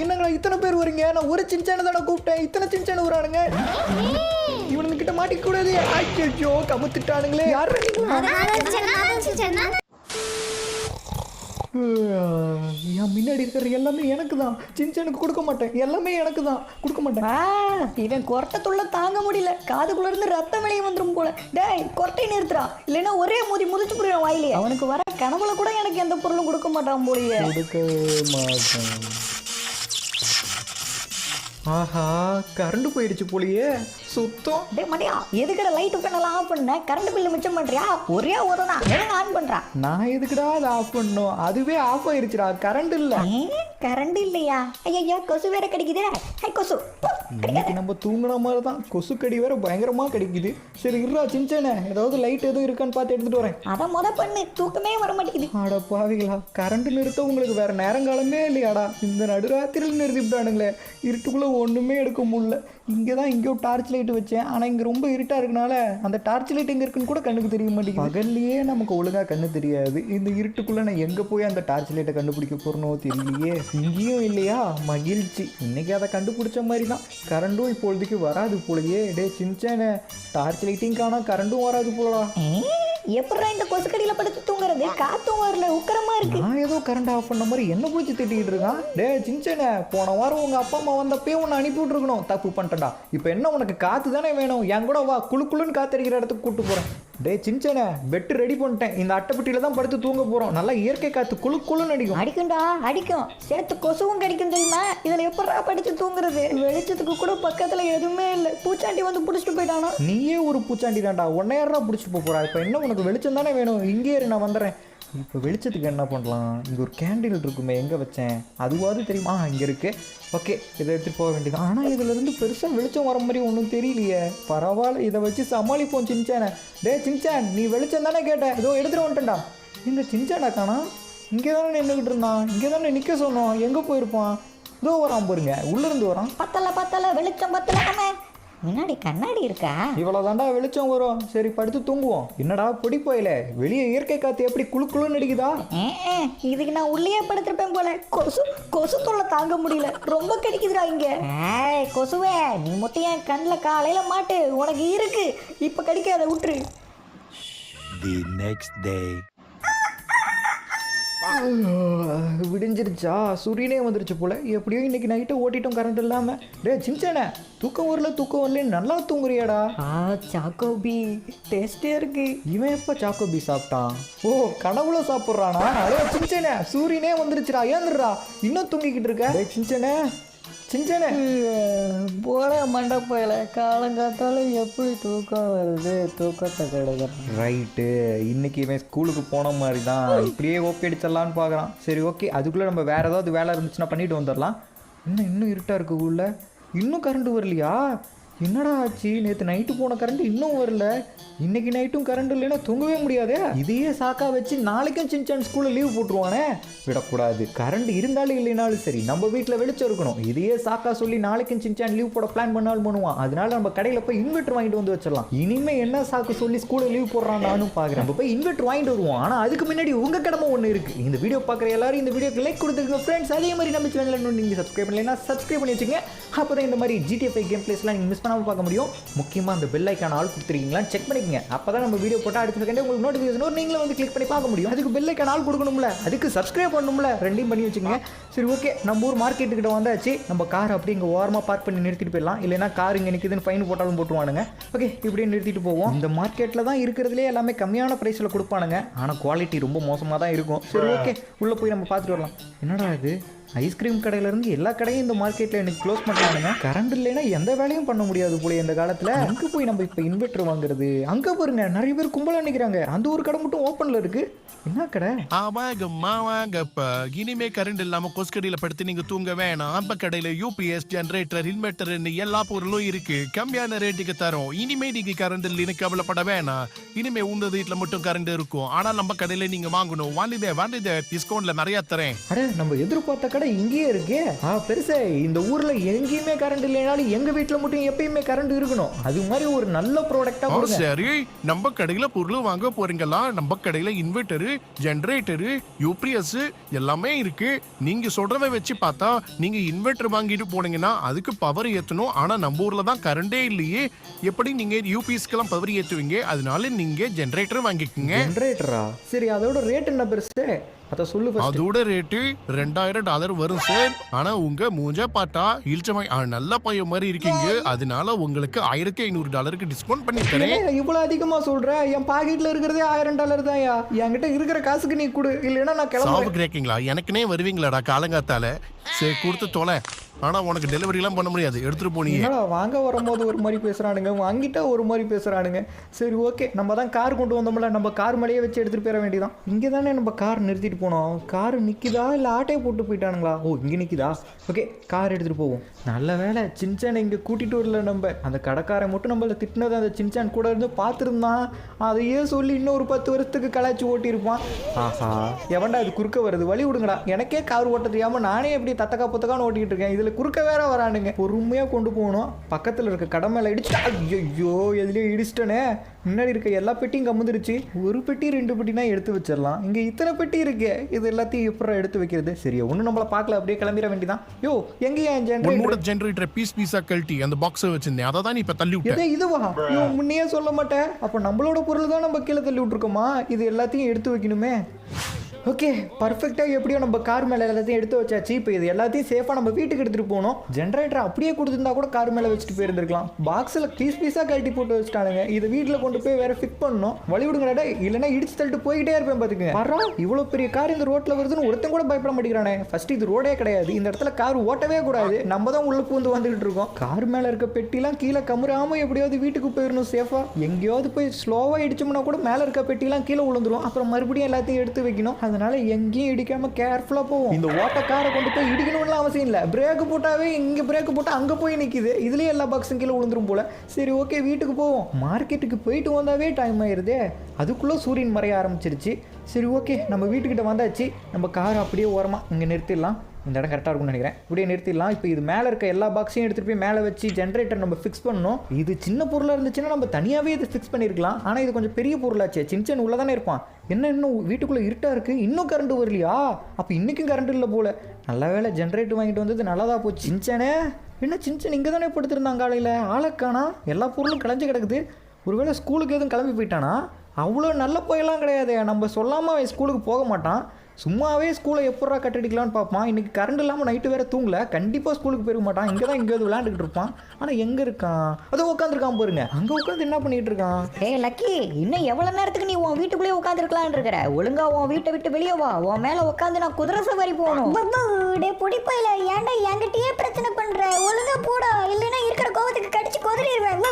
என்னங்களா இத்தனை பேர் வரீங்க? நான் ஒரு சின்சான தானே கூப்பிட்டேன், இத்தனை சின்சான வரானுங்க. இவனுங்க கிட்ட மாட்டிக்க கூடாது. ஐயோ கமுத்துட்டானுங்களே. யாரு என் முன்னாடி இருக்கிற எல்லாமே எனக்கு தான். சின்சானுக்கு கொடுக்க மாட்டேன், எல்லாமே எனக்கு தான், கொடுக்க மாட்டேன். இவன் கொரட்டத்துள்ள தாங்க முடியல, காதுக்குள்ள இருந்து ரத்தம் வெளியே வந்துடும் போல. டேய் கொரட்டை நிறுத்துறா, இல்லைன்னா ஒரே முதிச்சு புரியும் வாயிலே. அவனுக்கு வர கனவுல கூட எனக்கு எந்த பொருளும் கொடுக்க மாட்டான் போலியே. கொடுக்க மாட்டேன். ஆஹா கரண்ட் போயிடுச்சு போலியே சுத்தம். டே மடியா, எதுக்கட லைட் ஃபேனெல்லாம் ஆஃப் பண்ண? கரண்ட் பில்லு மிச்சம் பண்றியா? ஒரே ஒரு தான் எதுக்கு ஆன் பண்றா? நான் எதுக்குடா அதை ஆஃப் பண்ணோம்? அதுவே ஆஃப் ஆயிருச்சுடா, கரண்ட் இல்ல. கரண்ட் இல்லையா? ஐயா கொசு வேற கிடைக்குதே. ஹை கொசு. இன்னைக்கு நம்ம தூங்குன மாதிரி தான், கொசு கடி வேற பயங்கரமா கிடைக்குது. சரி இருடா சின்சானே, ஏதாவது லைட் எதுவும் இருக்கான்னு பார்த்து எடுத்துட்டு வரேன். அதை பண்ணு, தூக்கமே வர மாட்டேங்குது. ஆட பாவிகளா, கரண்ட் நிறுத்த உங்களுக்கு வேற நேரங்காலமே இல்லையாடா? இந்த நடுராத்திரியில் நிறுத்திவிட்டானுங்களே, இருட்டுக்குள்ள ஒண்ணுமே எடுக்க முடியல. இங்கதான் இங்கேயோ டார்ச் லைட் வச்சேன், ஆனா இங்க ரொம்ப இருட்டா இருக்கனால அந்த டார்ச் லைட் எங்க இருக்குன்னு கூட கண்ணுக்கு தெரிய மாட்டேங்குது. பகல்லையே நமக்கு ஒழுங்கா கண்ணு தெரியாது, இந்த இருட்டுக்குள்ள நான் எங்க போய் அந்த டார்ச் லைட்டை கண்டுபிடிக்க போறனோ தெரியலையே. இங்கேயும் இல்லையா? மகிழ்ச்சி, இன்னைக்கு அதை கண்டுபிடிச்ச மாதிரி தான். கரண்டும் இப்பொழுதுக்கு வராது போலயே. டே சின்சானே, டார்ச் லைட்டையும் காணா, கரண்டும் வராது போலடா. எப்படா இந்த கொசுக்கடியில படுத்து தூங்குறது? காத்தும் வரல, உக்கரமா இருக்கு. நான் ஏதோ கரண்ட் ஆஃப் பண்ண மாதிரி என்ன பிடிச்சி திட்டிக்கிட்டு இருக்கான். டே சின்சானே, போன வாரம் உங்க அப்பா அம்மா வந்தப்பே உன்னை அனுப்பி விட்டுருக்கணும், தப்பு பண்ணிட்டா. இப்போ என்ன உனக்கு காத்து தானே வேணும்? என் கூட வா, குளுன்னு காத்தடிக்கிற இடத்துக்கு கூட்டு போறேன். டே சின்சானே, பெட்டு ரெடி பண்ணிட்டேன், இந்த அட்டைப்பட்டியில தான் படுத்து தூங்க போறோம். நல்லா இயற்கை காத்து குளுன்னு அடிக்கும். அடிக்கும்டா அடிக்கும், சேர்த்து கொசுவும் கடிக்கும் தெரியுமா? இதுல எப்படா படிச்சு தூங்குறது? வெளிச்சத்துக்கு கூட பக்கத்துல எதுவுமே இல்லை, பூச்சாண்டி வந்து புடிச்சிட்டு போயிட்டானா? நீயே ஒரு பூச்சாண்டி தான்டா, ஒன்னையாரா பிடிச்சிட்டு போறா. இப்போ என்ன உனக்கு வெளிச்சம் தானே வேணும்? இங்கே நான் வந்துடுறேன். இப்போ வெளிச்சத்துக்கு என்ன பண்ணலாம்? இங்கே ஒரு கேண்டில் இருக்குமே, எங்கே வச்சேன்? அதுவாது தெரியுமா? இங்கே இருக்கு. ஓகே, இதை எடுத்துகிட்டு போக வேண்டியது. ஆனால் இதுலேருந்து பெருசாக வெளிச்சம் வர மாதிரி ஒன்றும் தெரியலையே. பரவாயில்ல, இதை வச்சு சமாளிப்போம் சின்சானை. டே சின்சான், நீ வெளிச்சம் தானே கேட்ட? ஏதோ எடுத்துகிட்டு வந்துட்டேன்டா. இந்த சின்சானா காணா? இங்கே தானே நின்றுக்கிட்டு இருந்தான், இங்கே தானே நிற்க சொன்னோம். எங்கே போயிருப்பான்? இதோ வரான் பாருங்க, உள்ளேருந்து வரான். பத்தல வெளிச்சம் பத்தல. முன்னாடி கண்ணாடி இருக்கா? இவ்வளோ தாண்டா வெளிச்சம் வரும். சரி படுத்து தூங்குவோம். என்னடா பொடி போயில, வெளியே இயற்கை காத்து எப்படி குளுன்னு அடிக்குதா? இதுக்கு நான் உள்ளே படுத்திருப்பேன் போல. கொசு தொல்லை தாங்க முடியல, ரொம்ப கடிக்குதுடா இங்க. கொசுவே, நீ மட்டும் என் கண்ணில் காலையில மாட்டு, உனக்கு இருக்கு. இப்ப கடிக்காத, விட்டுரு. The next day. விடிஞ்சிருச்சா? சூரியனே வந்துருச்சு போல. எப்படியோ இன்னைக்கு நைட்டை ஓட்டிட்டோம் கரண்ட் இல்லாம. டே சின்சானே, தூக்கம் வரல நல்லா தூங்குறியாடா? சாக்கோபி டேஸ்டே இருக்கு. இவன் எப்ப சாக்கோபி சாப்பிட்டான்? ஓ, கனவுல சாப்பிட்றானா? அதே சின்சானே, சூரியனே வந்துருச்சுடா, ஏந்துடுறா. இன்னும் தூங்கிக்கிட்டு இருக்க? டே சின்சானே போல மண்டை போயல, காலங்காத்தால எப்படி தூக்கம் வருது? தூக்கத்தை கெடுக்கிறேன். ரைட்டு, இன்னைக்கு இவன் ஸ்கூலுக்கு போன மாதிரி தான். இப்படியே ஓப்பி அடிச்சிடலான்னு பார்க்குறான். சரி ஓகே, அதுக்குள்ளே நம்ம வேறு ஏதாவது வேலை இருந்துச்சுன்னா பண்ணிட்டு வந்துடலாம். இன்னும் இருட்டாக இருக்கு உள்ள, இன்னும் கரண்ட் வரலையா? என்னடா ஆச்சு? நேற்று நைட்டு போன கரண்ட் இன்னும் வரல, இன்னைக்கு நைட்டும் கரண்ட் இல்லைன்னா தூங்கவே முடியாது. இதையே சாக்கா வச்சு நாளைக்கும் சின்சான் ஸ்கூலில் லீவ் போட்டுருவானே. விடக்கூடாது, கரண்ட் இருந்தாலும் இல்லைனாலும் சரி, நம்ம வீட்டில் வெளிச்சம் இருக்கணும். இதையே சாக்கா சொல்லி நாளைக்கும் சின்சான் லீவ் போட பிளான் பண்ணாலும் பண்ணுவான். அதனால நம்ம கடையில் போய் இன்வெர்டர் வாங்கிட்டு வந்து வச்சிடலாம். இனிமே என்ன சாக்கு சொல்லி ஸ்கூலில் லீவ் போடுறான் நானும் பார்க்குறேன். நம்ம போய் இன்வெர்டர் வாங்கிட்டு வருவோம். ஆனால் அதுக்கு முன்னாடி உங்கள் கடமை ஒன்று இருக்குது. இந்த வீடியோ பார்க்குற எல்லாரும் இந்த வீடியோக்கு லைக் கொடுத்துருங்க ஃப்ரெண்ட்ஸ். அதே மாதிரி நம்ம சேனலில் நீங்கள் சப்ஸ்கிரைப் பண்ணலைன்னா சப்ஸ்கிரைப் பண்ணி வச்சுங்க. அப்போ தான் இந்த மாதிரி GTA 5 கேம் பிளேஸ்லாம் நீங்கள் மிஸ் பண்ணாமல் பார்க்க முடியும். முக்கியமாக அந்த பெல் ஐக்கான ஆள் கொடுத்துருக்கீங்களான்னு செக் பண்ணிக்கங்க. அப்போ தான் நம்ம வீடியோ போட்டால் அடுத்த செகண்டே உங்களுக்கு நோட்டிஃபிகேஷன் நீங்களும் வந்து கிளிக் பண்ணி பார்க்க முடியும். அதுக்கு பெல் ஐக்கான ஆள் கொடுக்கணும்ல, அதுக்கு சப்ஸ்கிரைப் பண்ணணும்ல, ரெண்டையும் பண்ணி வச்சுக்கோங்க. சரி ஓகே, நம்ம ஊர் மார்க்கெட்டுக்கிட்ட வந்தாச்சு. நம்ம கார் அப்படி இங்கே ஓரமாக பார்க் பண்ணி நிறுத்திட்டு போயிடலாம். இல்லைனா கார் இங்கே நிற்குதுன்னு ஃபைன் போட்டாலும் போட்டுருவானுங்க. ஓகே, இப்படியே நிறுத்திட்டு போவோம். இந்த மார்க்கெட்டில் தான் இருக்கிறதுலே எல்லாமே கம்மியான ப்ரைஸில் கொடுப்பானுங்க, ஆனால் குவாலிட்டி ரொம்ப மோசமாக தான் இருக்கும். சரி ஓகே, உள்ளே போய் நம்ம பார்த்துட்டு வரலாம். என்னடா இது, ஐஸ்கிரீம் கடையிலேருந்து எல்லா கடையும் இந்த மார்க்கெட்டில் எனக்கு க்ளோஸ் பண்ணுறானுங்க. கரண்ட் இல்லைன்னா எந்த வேலையும் பண்ண முடியாது போல இந்த காலத்தில். அங்கே போய் நம்ம இப்போ இன்வெர்டர் வாங்குறது? அங்கே பாருங்க, நிறைய பேர் கும்பலாக நிற்கிறாங்க. அந்த ஒரு கடை மட்டும் ஓப்பனில் இருக்குது. என்ன கடை? வாங்கப்ப இனிமே கரண்ட் இல்லாம கொஸ்கடியில படுத்து நீங்க தூங்க வேணாம். அந்த கடையில UPS ஜெனரேட்டர், இன்வெர்டர் எல்லா பொருளும் இருக்கு. கம்மியான ரேட்டுக்கு தரும். இனிமே நீங்க கரண்ட் இல்லைன்னு கவலைப்பட வேணாம். இனிமே உங்க வீட்டுல மட்டும் கரண்ட் இருக்கும். ஆனா நம்ம கடையில நீங்க வாங்கணும். வாண்டிதே டிஸ்கவுண்ட்ல நிறைய தரேன். அட, நம்ம எதிர்பார்த்த கடை இங்கேயே இருக்கு. பெருசே, இந்த ஊர்ல எங்கேயுமே கரண்ட் இல்லைனாலும் எங்க வீட்டுல மட்டும் எப்பயுமே கரண்ட் இருக்கணும். அது மாதிரி ஒரு நல்ல ப்ராடக்டா கொடுங்க. சரி, நம்ம கடையில பொருள் வாங்க போறீங்களா? நம்ம கடையில இன்வெர்டரு, ஜெனரேட்டரு, யூபிஎஸ் எல்லாமே இருக்கு. நீங்க சொல்றத வச்சு பார்த்தா நீங்க இன்வெர்டர் வாங்கிட்டு போனீங்கன்னா அதுக்கு பவர் ஏத்தணும். ஆனா நம்ம ஊர்ல தான் கரண்டே இல்லையே. எப்படி நீங்க யூபிஎஸ்க்கெல்லாம் பவர் ஏத்துவீங்க? அதனால நீங்க ஜெனரேட்டர் வாங்கிக்கோங்க. ஜெனரேட்டரா? சரி, அதோட ரேட் என்ன பெருசு? அத சொல்லு first. அதோட ரேட்டு $2000 வரும் சார். ஆனா உங்க மூஞ்ச பார்த்தா இல்ச்சமாய் நல்ல பையன் மாதிரி இருக்கீங்க. அதனால உங்களுக்கு $1500 டிஸ்கவுண்ட் பண்ணி தரேன். ஏன் இவ்வளவு அதிகமா சொல்ற? என் பாக்கெட்ல இருக்கிறதே $1000 தான்யா. என்கிட்ட இருக்கிற காசுக்கு நீ கொடு, இல்லைன்னா நான் சாவு கிளம்புறேன். கிரேக்கிங்களா? எனக்குனே வருவீங்களாடா காலங்காத்தால. சரி, கொடுத்து தொலை. ஆனா உனக்கு டெலிவரி எல்லாம் பண்ண முடியாது. எடுத்துட்டு போனீங்க. என்னடா வாங்க வரும்போது ஒரு மாதிரி பேசுறானுங்க, வாங்கிட்டா ஒரு மாதிரி பேசுறானுங்க. சரி ஓகே, நம்ம தான் கார் கொண்டு வந்தோம்ல, நம்ம கார் மேலேயே வச்சு எடுத்துட்டு போயிட வேண்டியதான். இங்கே தானே நம்ம கார் நிறுத்திட்டு போனோம். கார் நிற்கிதா இல்லை ஆட்டையை போட்டு போயிட்டானுங்களா? ஓ, இங்கே நிற்கிதா? ஓகே, கார் எடுத்துகிட்டு போவோம். நல்ல வேலை சின்சான் இங்கே கூட்டிகிட்டு வரல. நம்ம அந்த கடைக்காரன் மட்டும் நம்மள திட்டினது அந்த சின்சான் கூட இருந்து பார்த்துருந்தான். அதையே சொல்லி இன்னொரு 10 வருஷத்துக்கு கலாச்சி ஓட்டியிருப்பான். ஆஹா, எவன்டா இது குறுக்க வருது? வழி விடுங்கடா. எனக்கே கார் ஓட்ட தெரியாமல் நானே எப்படி தத்தக்கா புத்தக்கான்னு ஓட்டிக்கிட்டு இருக்கேன். இதில் குறுக்க வேற வரானுங்க. பொறுமையாக கொண்டு போகணும். பக்கத்தில் இருக்க கடை மேலே இடிச்சுட்டா. ஐயோ, எதுலேயே இடிச்சிட்டனே. முன்னாடி இருக்க எல்லா பெட்டியும் கமுந்துருச்சு. ஒரு பெட்டி 2 பெட்டினா எடுத்து வச்சிடலாம். இங்கே இத்தனை பெட்டி இருக்கு. இது எல்லாத்தையும் எப்படி எடுத்து வைக்கிறது? சரி, ஒன்றும் நம்மளை பார்க்கல, அப்படியே கிளம்பிட வேண்டியதான். யோ, எங்கேயா ஜெனரேட்டர் பீஸா கழட்டி அந்த பாக்ஸை வச்சிருந்தேன். அதை தான் நீ இப்ப தள்ளி விட்ட. இதுவா? யோ, முன்னையே சொல்ல மாட்டேன். அப்போ நம்மளோட பொருள் தான் நம்ம கீழே தள்ளி விட்டுருக்கோமா? இது எல்லாத்தையும் எடுத்து வைக்கணுமே. ஓகே, பர்ஃபெக்டாக எப்படியோ நம்ம கார் மேலே எல்லாத்தையும் எடுத்து வச்சாச்சு. இப்போ இது எல்லாத்தையும் சேஃபாக நம்ம வீட்டுக்கு எடுத்துகிட்டு போகணும். ஜென்ரேட்டர் அப்படியே கொடுத்துருந்தா கூட கார் மேலே வச்சுட்டு போயிருந்துருக்கலாம். பாக்ஸில் பீஸாக கழட்டி போட்டு வச்சுட்டானுங்க. இதை வீட்டில் கொண்டு போய் வேற ஃபிட் பண்ணணும். வழி விடுங்கடா, இல்லைன்னா இடிச்சு தள்ளிட்டு போய்கிட்டே இருப்பேன். பார்த்துங்க, வரோம் இவ்வளோ பெரிய கார் இந்த ரோட்டில் வருதுன்னு ஒருத்தன் கூட பயப்பட மாட்டேங்கிறானே. ஃபர்ஸ்ட் இது ரோடே கிடையாது. இந்த இடத்துல கார் ஓட்டவே கூடாது. நம்ம தான் உள்ள பூந்து வந்துகிட்டு இருக்கோம். கார் மேலே இருக்க பெட்டிலாம் கீழே கமுறாமல் எப்படியாவது வீட்டுக்கு போயிடணும் சேஃபாக. எங்கேயாவது போய் ஸ்லோவாக இடிச்சோம்னா கூட மேலே இருக்க பெட்டிலாம் கீழே விழுந்துரும். அப்புறம் மறுபடியும் எல்லாத்தையும் எடுத்து வைக்கணும். அதனால எங்கேயும் இடிக்காம கேர்ஃபுல்லா போவோம். இந்த ஓட்ட காரை கொண்டு போய் இடிக்கணும்னு அவசியம் இல்லை. பிரேக் போட்டாவே இங்க பிரேக் போட்டா அங்க போய் நிக்குது. இதுலயே எல்லா பாக்ஸும் கீழே விழுந்துரும் போல. சரி ஓகே, வீட்டுக்கு போவோம். மார்க்கெட்டுக்கு போயிட்டு வந்தாவே டைம் ஆயிருதே. அதுக்குள்ள சூரியன் மறைய ஆரம்பிச்சிருச்சு. சரி ஓகே, நம்ம வீட்டுக்கிட்ட வந்தாச்சு. நம்ம கார் அப்படியே ஓரமா இங்க நிறுத்திடலாம். இந்த இடம் கரெக்டாக இருக்கும்னு நினைக்கிறேன். இப்படியே நிறுத்திடலாம். இப்போ இது மேலே இருக்க எல்லா பாக்ஸையும் எடுத்துகிட்டு போய் மேலே வச்சு ஜென்ரேட்டர் நம்ம ஃபிக்ஸ் பண்ணணும். இது சின்ன பொருளாக இருந்துச்சுன்னா நம்ம தனியாகவே இது ஃபிக்ஸ் பண்ணியிருக்கலாம். ஆனால் இது கொஞ்சம் பெரிய பொருளாச்சு. சின்ன உள்ளே தானே இருப்பான். என்ன இன்னும் வீட்டுக்குள்ளே இருட்டாக இருக்குது, இன்னும் கரண்ட் வரலையா? அப்போ இன்றைக்கும் கரண்ட் இல்லை போல். நல்ல வேலை ஜென்ரேட்டர் வாங்கிட்டு வந்தது நல்லதாக போச்சு. சின்சானே, என்ன சின்சான் இங்கே தானே படுத்திருந்தாங்க காலையில்? ஆளக்கானா, எல்லா பொருளும் கலைஞ்சு கிடக்குது. ஒருவேளை ஸ்கூலுக்கு எதுவும் கிளம்பி போயிட்டானா? அவ்வளோ நல்ல போயெல்லாம் கிடையாது. நம்ம சொல்லாமல் அவன் ஸ்கூலுக்கு போக மாட்டான். சும்மாவே ஸ்கூலை எப்படா கட்டடிக்கலான்னு பார்ப்பான். இன்றைக்கி கரண்ட் இல்லாமல் நைட்டு வேறு தூங்கல. கண்டிப்பாக ஸ்கூலுக்கு போயிருக்க மாட்டான். இங்கே தான் எங்கேயாவது விளையாண்டுக்கிட்டு இருப்பான். ஆனால் எங்கே இருக்கான்? அதோ உட்காந்துருக்கான் பாருங்க. அங்கே உட்காந்து என்ன பண்ணிட்டு இருக்கான்? ஏய் லக்கி, இன்னும் எவ்வளோ நேரத்துக்கு நீ உன் வீட்டுக்குள்ளேயே உட்காந்துருக்கலான்னு இருக்கிற? ஒழுங்கா உன் வீட்டை விட்டு வெளியே வா. உன் மேலே உட்காந்து நான் குதிரை சவாரி போகணும். டே பொடிப்பையில, ஏன்டா என்கிட்டயே பிரச்சனை பண்ற? ஒழுங்கா போடா, இல்லைன்னா இருக்கிற கோவத்துக்கு கடிச்சு கொதறிடுவேன்.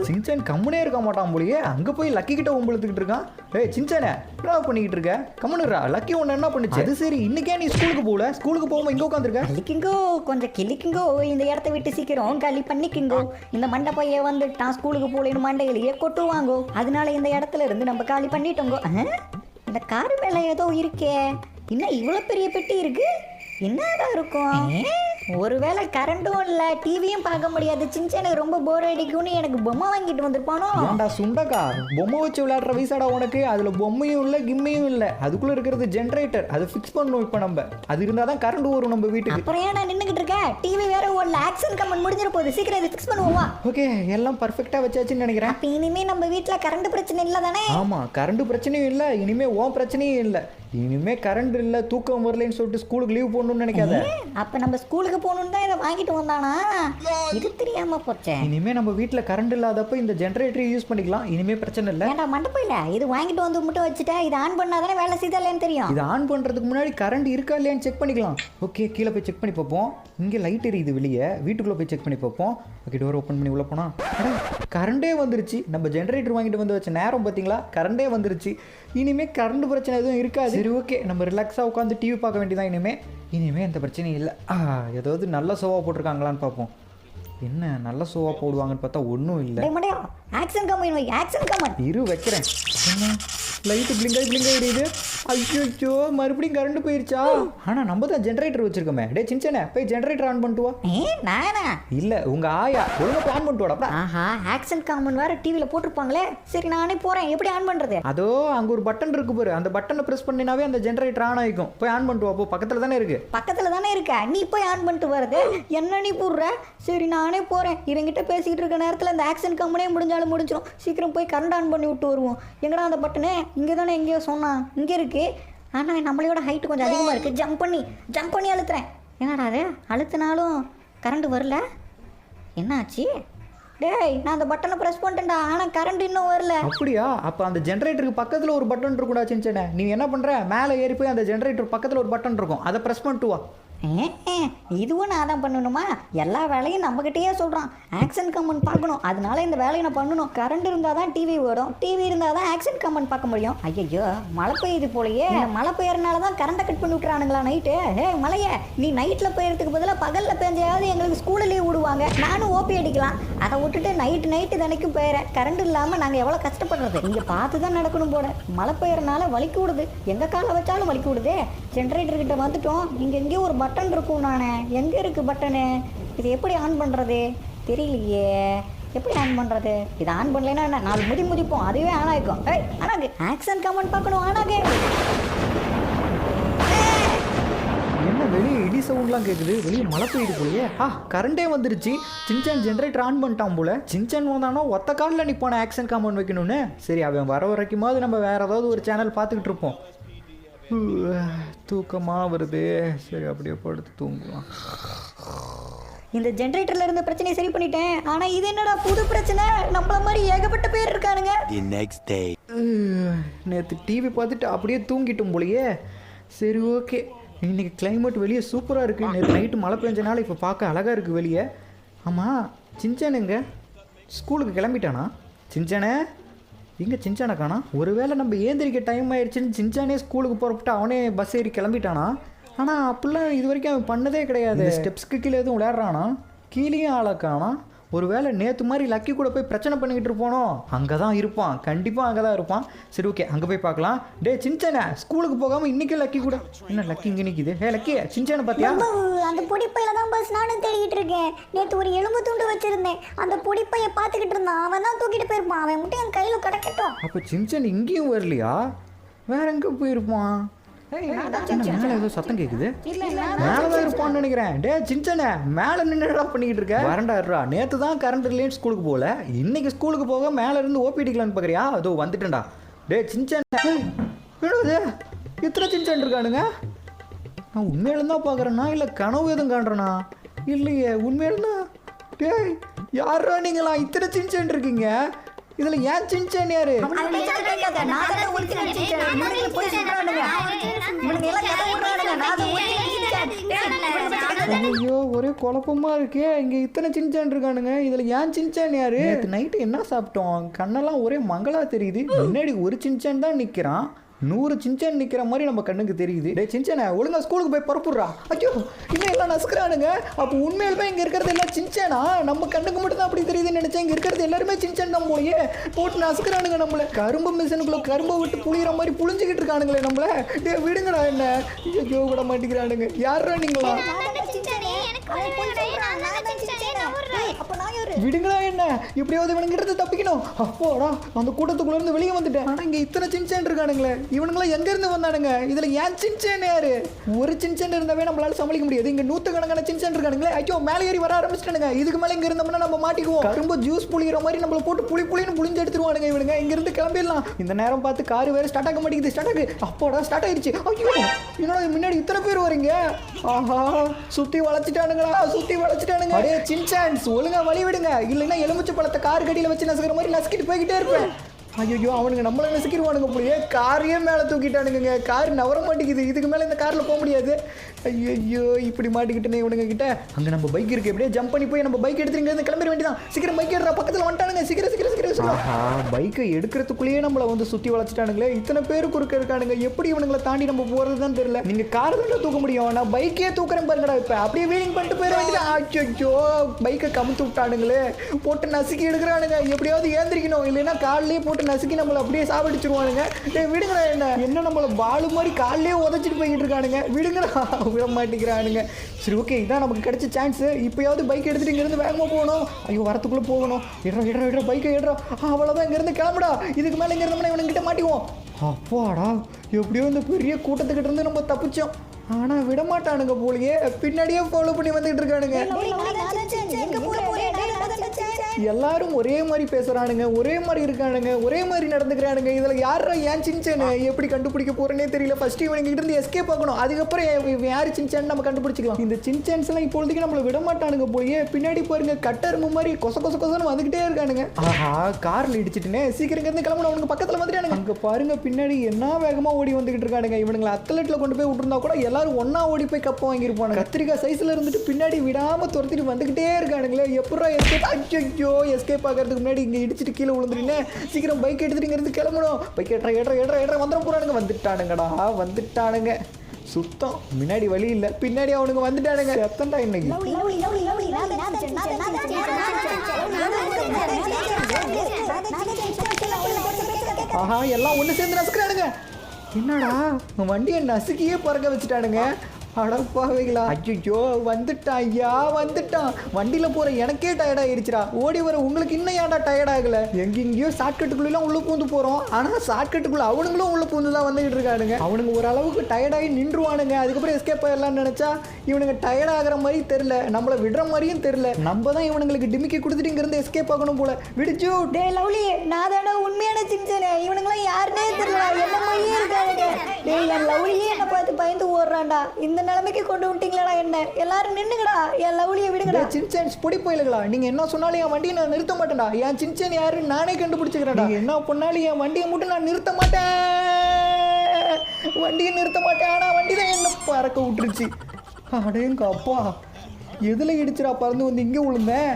சின்சான் கம்முனே இருக்க மாட்டான் போலியே. அங்கே போய் லக்கி கிட்ட உம்பளுத்துக்கிட்டு இருக்கான். ஏய் சின்சானே, என்ன பண்ணிக்கிட்டு இருக்க? கம்முனுரா. லக்கி ஒன்று என்ன பண்ணுச்சு? அது சரி, இன்னைக்கே நீ ஸ்கூலுக்கு போகல? ஸ்கூலுக்கு போகாம இங்கே உட்காந்துருக்க? கிளிக்குங்கோ, கொஞ்சம் கிளிக்குங்கோ. இந்த இடத்த விட்டு சீக்கிரம் காலி பண்ணிக்குங்கோ. இந்த மண்டப்பைய வந்துட்டான், ஸ்கூலுக்கு போகலன்னு மண்டையிலேயே கொட்டுவாங்கோ. அதனால இந்த இடத்துல இருந்து நம்ம காலி பண்ணிட்டோங்கோ. இந்த கார் மேலே ஏதோ இருக்கே. இன்னும் இவ்வளோ பெரிய பெட்டி இருக்கு. என்னதான் இருக்கும்? ஒருவேளை கரண்டும் இல்லை, டிவியும் பார்க்க முடியாது. சின்சானுக்கு ரொம்ப போர் அடிக்கும்னு எனக்கு பொம்மை வாங்கிட்டு வந்திருப்பானோ? ஏன்டா சுண்டக்கா, பொம்மை வச்சு விளையாடுற வயசாடா உனக்கு? அதில் பொம்மையும் இல்லை, கிம்மையும் இல்லை. அதுக்குள்ளே இருக்கிறது ஜென்ரேட்டர். அதை ஃபிக்ஸ் பண்ணணும். இப்போ நம்ம அது இருந்தால் தான் கரண்ட் வரும் நம்ம வீட்டுக்கு. அப்புறம் ஏன் நான் நின்றுக்கிட்டு இருக்கேன்? டிவி வேற ஓடல, ஆக்ஷன் கமெண்ட் முடிஞ்சிட போகுது. சீக்கிரம் இதை ஃபிக்ஸ் பண்ணுவோம். ஓகே, எல்லாம் பர்ஃபெக்டாக வச்சாச்சுன்னு நினைக்கிறேன். அப்போ இனிமேல் நம்ம வீட்டில் கரண்ட் பிரச்சனை இல்லை தானே? ஆமாம், கரண்ட் பிரச்சனையும் இல்லை. இனிமேல் ஓன் பிரச்சனையும் இல்லை. இனிமேல் கரண்ட் இல்லை, தூக்கம் வரலைன்னு சொல்லிட்டு ஸ்கூலுக்கு லீவ் போடணும்னு நினைக்காத. அப்போ நம்ம ஸ்கூலுக்கு போகணுன்னு தான் இதை வாங்கிட்டு வந்தானா? இது தெரியாம போச்சே. இனிமேல் நம்ம வீட்டில் கரண்ட் இல்லாதப்ப இந்த ஜென்ரேட்டரை யூஸ் பண்ணிக்கலாம். இனிமேல் பிரச்சனை இல்லை. ஏன்டா மண்டப்பம் இல்லை, இது வாங்கிட்டு வந்து மட்டும் வச்சுட்டா இது ஆன் பண்ணாதானே வேலை செய்தா இல்லைன்னு தெரியும். இது ஆன் பண்ணுறதுக்கு முன்னாடி கரண்ட் இருக்கா இல்லையான்னு செக் பண்ணிக்கலாம். ஓகே, கீழே போய் செக் பண்ணி பார்ப்போம். இங்கே லைட் எரியுது வெளியே. வீட்டுக்குள்ளே போய் செக் பண்ணி பார்ப்போம். ஓகே, டோர் ஓப்பன் பண்ணி உள்ளே போனால் கரண்டே வந்துருச்சு. நம்ம ஜென்ரேட்டர் வாங்கிட்டு வந்து வச்ச நேரம் பார்த்தீங்களா, கரண்டே வந்துருச்சு. இனிமேல் கரண்ட் பிரச்சனை எதுவும் இருக்காது. சரி ஓகே, நம்ம ரிலாக்ஸாக உட்காந்து டிவி பார்க்க வேண்டியதான். இனிமேல் எந்த பிரச்சனையும் இல்லை. ஏதாவது நல்ல சோவா போட்டிருக்காங்களான்னு பார்ப்போம். என்ன நல்ல சோவா போடுவாங்கன்னு பார்த்தா ஒன்றும் இல்லை. ஆக்ஷன் கமெண்ட் வை, ஆக்ஷன் கமெண்ட் இரு வைக்கிறேன். என்ன லைட்டு பிளிங்காய் எரியுது. ஐயோ மறுபடியும் கரண்ட் போயிருச்சா? ஆனால் நம்ம தான் ஜென்ரேட்டர் வச்சிருக்கோமே. டே சின்ன போய் ஜென்ரேட்டர் ஆன் பண்ணிட்டு வா. நானா? இல்லை உங்கள் ஆயா ஒழுங்காக ஆன் பண்ணிட்டு வாடா. ஆஹா, ஆக்ஷன் காமன் வேற டிவியில் போட்டிருப்பாங்களே. சரி நானே போகிறேன். எப்படி ஆன் பண்ணுறது? அதோ அங்கே ஒரு பட்டன் இருக்கு பாரு, அந்த பட்டனை ப்ரெஸ் பண்ணினாவே அந்த ஜென்ரேட்டர் ஆன் ஆகிக்கும். போய் ஆன் பண்ணிட்டு வா. பக்கத்தில் தானே இருக்கு. பக்கத்தில் தானே இருக்க, நீ போய் ஆன் பண்ணிட்டு வருது என்ன நீ போடுற? சரி நானே போகிறேன். இவங்கிட்ட பேசிக்கிட்டு இருக்க நேரத்தில் அந்த ஆக்ஷன் கம்பெனியே முடிஞ்சிடும். சீக்கிரம் போய் கரண்ட் ஆன் பண்ணி விட்டு வருவோம். எங்கடா அந்த பட்டனு? இங்கே தானே எங்கேயோ சொன்னான். இங்கே இருக்குது. ஆனால் நம்மளோட ஹைட்டு கொஞ்சம் அதிகமாக இருக்குது. ஜம்ப் பண்ணி அழுத்துறேன். என்னடா அது? அழுத்தினாலும் கரண்ட் வரல. என்னாச்சு? டேய் நான் அந்த பட்டனை ப்ரெஸ் பண்ணிட்டேன்டா, ஆனால் கரண்ட் இன்னும் வரல. அப்படியா? அப்போ அந்த ஜென்ரேட்டருக்கு பக்கத்தில் ஒரு பட்டன் இருக்கும்டா சின்ன. நீ என்ன பண்ணுற? மேலே ஏறி போய் அந்த ஜென்ரேட்டர் பக்கத்தில் ஒரு பட்டன் இருக்கும், அதை ப்ரெஸ் பண்ணிட்டு வா. இதுவும் நான் தான் பண்ணணுமா? எல்லா வேலையும் நம்மகிட்டயே சொல்கிறான். ஆக்ஷன் கமெண்ட் பார்க்கணும், அதனால இந்த வேலையை நான் பண்ணணும். கரண்ட் இருந்தால் தான் டிவி ஓடும், டிவி இருந்தால் தான் ஆக்ஷன் கமெண்ட் பார்க்க முடியும். ஐயோ மழை பெய்யுது போலயே. மழை பெய்யறதுனால தான் கரண்ட்டை கட் பண்ணி விட்டுறானுங்களா நைட்டு? மழையே நீ நைட்டில் பெய்யறதுக்கு பதிலாக பகலில் பெஞ்சாவது எங்களுக்கு ஸ்கூலில் லீவ் விடுவாங்க. நானும் ஓபி அடிக்கலாம். அதை விட்டுட்டு நைட்டு தினைக்கும் பெய்யறேன். கரண்ட் இல்லாமல் நாங்கள் எவ்வளோ கஷ்டப்படுறது. இங்கே பார்த்து தான் நடக்கணும் போல. மழை பெய்யறதுனால வலிக்கு விடுது. எங்கே காலை வச்சாலும் வலிக்கு விடுது. ஜென்ரேட்டர் கிட்ட வந்துட்டோம். இங்கே எங்கேயோ ஒரு பட்டன் இருக்கும். நானே எங்கே இருக்குது பட்டனு? இது எப்படி ஆன் பண்ணுறது தெரியலையே. எப்படி ஆன் பண்ணுறது? இது ஆன் பண்ணலைன்னா என்ன? 4 முதிப்போம், அதுவே ஆன் ஆகிக்கும். ஆனாகு ஆக்ஷன் கமெண்ட் பார்க்கணும். ஆனாகு என்ன வெளியே இடி சவுண்ட்லாம் கேட்குது? வெளியே மழை பெய்யுது போலயே. கரண்டே வந்துருச்சு. சின்சான் ஜென்ரேட்டர் ஆன் பண்ணிட்டான் போல. சின்சான் வந்தானோ ஒத்த காலில் நிற்பான ஆக்ஷன் காமெண்ட் வைக்கணும்னு. சரி அவன் வர வரைக்குமாவது நம்ம வேறு ஏதாவது ஒரு சேனல் பார்த்துக்கிட்டு இருப்போம். தூக்கமாக வருது. சரி அப்படியே படுத்து தூங்குவான். இந்த ஜென்ரேட்டர்ல இருந்த பிரச்சனையை சரி பண்ணிட்டேன். ஆனால் இது என்னடா புது பிரச்சனை? நம்மள மாதிரி ஏகப்பட்ட பேர் இருக்கானுங்க. நேற்று டிவி பார்த்துட்டு அப்படியே தூங்கிட்டோம் போலயே. சரி ஓகே, இன்னைக்கு கிளைமேட் வெளியே சூப்பராக இருக்குது. நேற்று நைட்டு மழை பெஞ்சனால இப்போ பார்க்க அழகாக இருக்குது வெளியே. ஆமாம் சின்சானுங்க ஸ்கூலுக்கு கிளம்பிட்டானா? சின்சானே எங்கே? சின்சானை காணா. ஒருவேளை நம்ம ஏந்திரிக்க டைம் ஆயிடுச்சுன்னு சின்சானே ஸ்கூலுக்கு புறப்பட்டு அவனே பஸ் ஏறி கிளம்பிட்டானா? ஆனால் அப்படிலாம் இது வரைக்கும் அவன் பண்ணதே கிடையாது. ஸ்டெப்ஸ்க்கு கீழே எதுவும் விளையாடுறானா? கீழேயும் ஆளாக்கானா? ஒருவேளை நேற்று மாதிரி லக்கி கூட போய் பிரச்சனை பண்ணிக்கிட்டு இருப்போனோ? அங்கே தான் இருப்பான், கண்டிப்பாக அங்கே தான் இருப்பான். சரி ஓகே, அங்கே போய் பார்க்கலாம். டே சின்சானே ஸ்கூலுக்கு போகாமல் இன்றைக்கி லக்கி கூட என்ன? லக்கி இங்கே நிற்கிது. லக்கி சின்சானை பார்த்தியா? அந்த பொடிப்பையில தான் பஸ் நானும் தேடிக்கிட்டு இருக்கேன். நேற்று ஒரு எலும்பு துண்டு வச்சிருந்தேன், அந்த பொடிப்பையை பார்த்துக்கிட்டு இருந்தான். அவன் தான் தூக்கிட்டு போயிருப்பான். அவன் மட்டும் என் கையில் கிடக்கட்டும். அப்போ சின்சான் இங்கேயும் வரலையா? வேற எங்கே போயிருப்பான்? மேலே ஏதோ சத்தம் கேட்குது. மேலதான் இருப்பான்னு நினைக்கிறேன். டே சின்சானே மேலே நின்றுடா பண்ணிக்கிட்டு இருக்க? வரண்டாடுறா. நேற்று தான் கரண்ட் இல்லைன்னு ஸ்கூலுக்கு போகல, இன்னைக்கு ஸ்கூலுக்கு போக மேலே இருந்து ஓபிடிக்கலான்னு பார்க்குறியா? அதோ வந்துட்டேன்டா. டே சின்சானே என்னது இத்தனை சின்சான் இருக்கானுங்க? நான் உண்மையில தான் பார்க்குறேன்னா இல்லை கனவு எதுவும் காண்றேனா? இல்லையே உண்மையில்தான். டேய் யாரா நீங்களா இத்தனை சின்சான் இருக்கீங்க? இதில் ஏன் சின்சான் யாரு? ஐயோ ஒரே குழப்பமா இருக்கே. இங்கே இத்தனை சின்சான் இருக்கானுங்க, இதில் ஏன் சின்சான் யாரு? நேற்று நைட்டு என்ன சாப்பிட்டோம்? கண்ணெல்லாம் ஒரே மங்களா தெரியுது. முன்னாடி ஒரு சின்சான் தான் நிற்கிறான், 100 சின்சான் நிற்கிற மாதிரி நம்ம கண்ணுக்கு தெரியுது. டே சின்சானே ஒழுங்கா ஸ்கூலுக்கு போய் பரப்புடுறா. ஐயோ இன்னும் எல்லாம் நசுக்கிறானுங்க. அப்போ உண்மையிலுமே இங்கே இருக்கிறது எல்லாம் சின்சானா? நம்ம கண்ணுக்கு மட்டும் தான் அப்படி தெரியுதுன்னு நினைச்சேன். இங்கே இருக்கிறது எல்லாருமே சின்சான் தான் போலயே. போட்டு நசுக்கிறானுங்க நம்மள. கரும்பு மிஷினுக்குள்ள கரும்பை விட்டு புளிகிற மாதிரி புளிஞ்சிக்கிட்டு இருக்கானுங்களே நம்மள. டே விடுங்கடா என்ன. ஐயோ விட மாட்டேங்கிறானுங்க. யாரா நீங்களா? விடுங்களா என்ன. எப்படியாவது இவனுங்கிட்ட தப்பிக்கணும். அப்போடா அந்த கூட்டத்துக்குள்ள இருந்து வெளியே வந்துட்டேன். ஆனா இங்க இத்தனை சின்சான் இருக்கானுங்களே. இவனுங்களா எங்க இருந்து வந்தானுங்க? இதுல ஏன் சின்சான் யாரு? ஒரு சின்சான் இருந்தாவே நம்மளால சமாளிக்க முடியாது. இங்க 100கணக்கான சின்சான் இருக்கானுங்களே. ஐயோ மேலே ஏறி வர ஆரம்பிச்சிட்டானுங்க. இதுக்கு மேல இங்க இருந்தோம்னா நம்ம மாட்டிக்குவோம். கரும்பு ஜூஸ் புளிகிற மாதிரி நம்மள போட்டு புளின்னு புளிஞ்சு எடுத்துருவானுங்க இவனுங்க. இங்க இருந்து கிளம்பிடலாம். இந்த நேரம் பார்த்து கார் வேற ஸ்டார்ட் ஆக மாட்டேங்குது. ஸ்டார்ட் ஆகு. அப்போடா ஸ்டார்ட் ஆயிடுச்சு. ஐயோ என்னடா முன்னாடி இத்தனை பேர் வரீங்க? ஆஹா சுத்தி வளைச்சிட்டானுங்களா? சுத்தி வளைச்சிட்டானுங்க. அடே சின்சான்ஸ் ஒழுங்கா வழி விடுங்க, இல்லைன்னா எலுமிச்சை பழத்தை கார் கடியில் வச்சு நசுக்கிற மாதிரி நசுக்கிட்டு போய்கிட்டே இருப்பேன். ஐயோ அவனுங்க நம்மளை நசுக்கிடுவானுங்க போலயே. காரையே மேலே தூக்கிட்டானுங்க. கார் நவர மாட்டேங்குது. இதுக்கு மேலே இந்த காரில் போக முடியாது. ஐயோ இப்படி மாட்டிக்கிட்டேனே இவனுங்க கிட்ட. அங்கே நம்ம பைக் இருக்கு, எப்படியே ஜம்ப் பண்ணி போய் நம்ம பைக் எடுத்துட்டு கிளம்பிட வேண்டியதான். சீக்கிரம் பைக் எடுறா, பக்கத்தில் வந்துட்டானுங்க. சீக்கிரம். பைக்கை எடுக்கிறதுக்குள்ளேயே நம்மளை வந்து சுற்றி வளைச்சிட்டானுங்களே. இத்தனை பேரு குறுக்க இருக்கானுங்க. எப்படி இவனுங்களை தாண்டி நம்ம போகிறது தான் தெரியல. நீங்கள் கார் தான் தூக்க முடியும், நான் பைக்கே தூக்குறேன் பாருங்கடா. இப்போ அப்படியே வீலிங் பண்ணிட்டு போயிட வேண்டியதான். ஐயோ பைக்கை கமுத்து விட்டானுங்களே. போட்டு நசுக்கி எடுக்கிறானுங்க. எப்படியாவது ஏந்திரிக்கணும், இல்லைன்னா காலிலேயே போட்டு நசுக்கி நம்மளை அப்படியே சாப்பிடிச்சிருவானுங்க. டேய் விடுங்கடா, என்ன நம்மளை பாலு மாதிரி காலையே உதச்சிட்டு போய்கிட்டு இருக்கானுங்க. விடுங்கடா, விட மாட்டேங்கிறானுங்க. சரி ஓகே, இதான் நமக்கு கிடைச்ச சான்ஸு. இப்போயாவது பைக் எடுத்துகிட்டு இங்கேருந்து வேகமாக போகணும். ஐயோ வரத்துக்குள்ளே போகணும். இடறா பைக்கை இடறா. அவ்வளோதான், இங்கேருந்து கிளம்புடா. இதுக்கு மேலே இங்கே இருந்தோம்னா இவனுங்கிட்ட மாட்டிக்குவோம். அப்பாடா, எப்படியோ இந்த பெரிய கூட்டத்துக்கிட்ட இருந்து நம்ம தப்பிச்சோம். ஆனால் விட மாட்டானுங்க போலயே, பின்னாடியே ஃபாலோ பண்ணி வந்துகிட்டு இருக்கானுங்க. எல்லாரும் ஒரே மாதிரி பேசுறானுங்க, ஒரே மாதிரி இருக்கானுங்க, ஒரே மாதிரி நடந்துக்கிறானுங்க. இதில் யாரா ஏன் சின்சேன்னு எப்படி கண்டுபிடிக்க போறேன்னே தெரியல. ஃபர்ஸ்ட் இவனுங்கிட்ட இருந்து எஸ்கேப் ஆகணும், அதுக்கப்புறம் இவன் யார் சின்சேன்னு நம்ம கண்டுபிடிச்சிக்கலாம். இந்த சின்சேன்ஸ் எல்லாம் இப்போதைக்கு நம்மளை விட மாட்டானுங்க போலயே. பின்னாடி பாருங்க, கட்டரும்பு மாதிரி கொசன்னு வந்துகிட்டே இருக்கானுங்க. ஆஹா, கார்ல இடிச்சிட்டுனே, சீக்கிரம் இருந்து கிளம்பணும். அவனுக்கு பக்கத்தில் வந்துட்டானுங்க. அங்கே பாருங்க, பின்னாடி என்ன வேகமா ஓடி வந்துகிட்டு இருக்கானுங்க. இவனுங்களை அத்லெட்ல கொண்டு போய் விட்டுருந்தா கூட எல்லாரும் ஒன்னா ஓடி போய் கப்ப வாங்கியிருப்பானுங்க. கத்திரிக்காய் சைஸ்ல இருந்துட்டு பின்னாடி விடாம துரத்திட்டு வந்துகிட்டே இருக்கானுங்களே. எப்படா எஸ்கேப்? ஐயோ, எஸ்கேப் ஆகிறதுக்கு முன்னாடி இங்க இடிச்சிட்டு கீழே விழுந்துருன்னு சீக்கிரம் பைக் எடுத்துட்டு இங்க இருந்து கிளம்பணும். பைக் ஏற்ற வந்துட போறானுங்க. வந்துட்டானுங்க. சுத்தம் முன்னாடி வழி இல்ல, பின்னாடி அவனுங்க வந்துட்டானுங்க. எத்தன்டா இன்னைக்கு? ஆஹா, எல்லாம் ஒண்ணு சேர்ந்து நசுக்கிறானுங்க. என்னடா, வண்டியை நசுக்கியே பறக்க வச்சுட்டானுங்க. அடப்பாவீங்களா? ஐயோ, வந்துட்டான் ஐயா, வந்துட்டான். வண்டியில் போகிற எனக்கே டயர்ட் ஆகிடுச்சுடா. ஓடி வர உங்களுக்கு இன்னும் ஏன்டா டயர்ட் ஆகலை? எங்கெங்கேயோ ஷார்ட்கட்டுக்குள்ளெல்லாம் உள்ளே பூந்து போகிறோம். ஆனால் ஷார்ட்கட்டுக்குள்ளே அவனுங்களும் உள்ளே பூந்து தான் வந்துகிட்டு இருக்கானுங்க. அவனுங்க ஓரளவுக்கு டயர்டாகி நின்றுவானுங்க. அதுக்கப்புறம் எஸ்கேப் ஆகிடலான்னு நினச்சா இவனுங்க டயர்ட் ஆகிற மாதிரி தெரில, நம்மளை விடுற மாதிரியும் தெரில. நம்ம தான் இவனுங்களுக்கு டிமிக்கி கொடுத்துட்டு இங்கேருந்து எஸ்கேப் ஆகணும் போல. விடுச்சு. டே லவ்லி, நான் தானே உண்மையான சின்சேனே. இவனுங்களாம் யாருன்னே தெரியல, என்ன மாதிரியே இருக்கானுங்க. டேய், என் லவ்லியே என்னை பார்த்து பயந்து ஓடுறான்டா. இந்த நிலைமைக்கு கொண்டு விட்டீங்களா என்ன? எல்லாரும் நின்னுங்கடா, என் லவ்லியை விடுங்கடா. சின்சேன்ஸ் பொடி போயிலுங்களா? நீங்க என்ன சொன்னாலும் என் வண்டியை நான் நிறுத்த மாட்டேன்டா. என் சின்சேன் யாருன்னு நானே கண்டுபிடிச்சிக்கிறேன்டா. என்ன பண்ணாலும் என் வண்டியை மட்டும் நான் நிறுத்த மாட்டேன். வண்டியை நிறுத்த மாட்டேன். ஆனா வண்டி தான் என்ன பறக்க விட்டுருச்சு. அடேங்க அப்பா, எதில் இடிச்சுடா பறந்து வந்து இங்கே விழுந்தேன்?